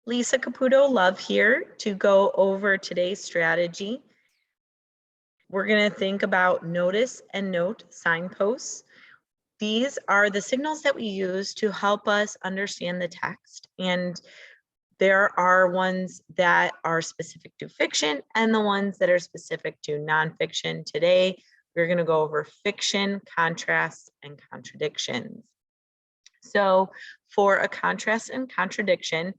Lisa Caputo Love here to go over today's strategy. We're going to think about notice and note signposts. These are the signals that we use to help us understand the text. And there are ones that are specific to fiction and the ones that are specific to nonfiction. Today, we're going to go over fiction, contrasts, and contradictions. So for a contrast and contradiction,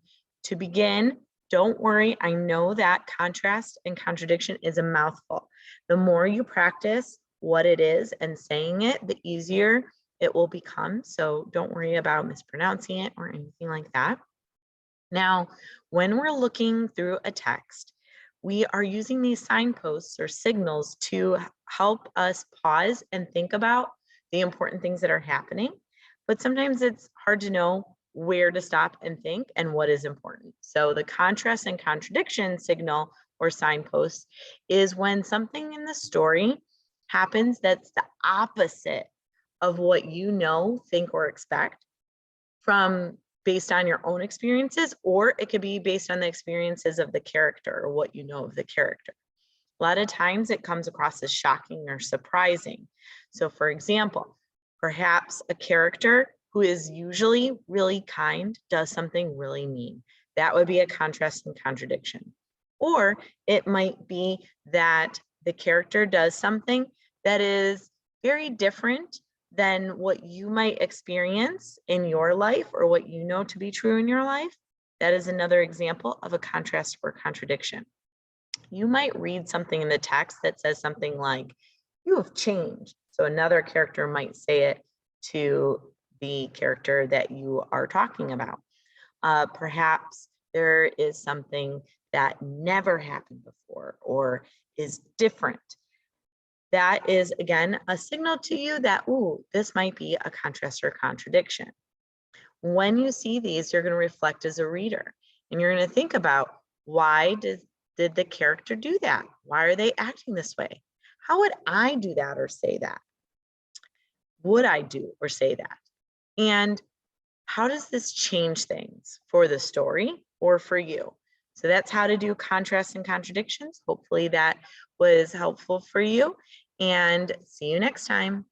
to begin, don't worry. I know that contrast and contradiction is a mouthful. The more you practice what it is and saying it, the easier it will become. So don't worry about mispronouncing it or anything like that. Now, when we're looking through a text, we are using these signposts or signals to help us pause and think about the important things that are happening. But sometimes it's hard to know where to stop and think and what is important. So the contrast and contradiction signal or signpost is when something in the story happens that's the opposite of what you know, think, or expect from based on your own experiences, or it could be based on the experiences of the character or what you know of the character. A lot of times it comes across as shocking or surprising. So for example, perhaps a character who is usually really kind does something really mean. That would be a contrast and contradiction. Or it might be that the character does something that is very different than what you might experience in your life or what you know to be true in your life. That is another example of a contrast or contradiction. You might read something in the text that says something like, "You have changed." So another character might say it to the character that you are talking about. Perhaps there is something that never happened before or is different. That is, again, a signal to you that, ooh, this might be a contrast or contradiction. When you see these, you're going to reflect as a reader, and you're going to think about, why did the character do that? Why are they acting this way? How would I do that or say that? Would I do or say that? And how does this change things for the story or for you? So that's how to do contrasts and contradictions. Hopefully that was helpful for you, and see you next time.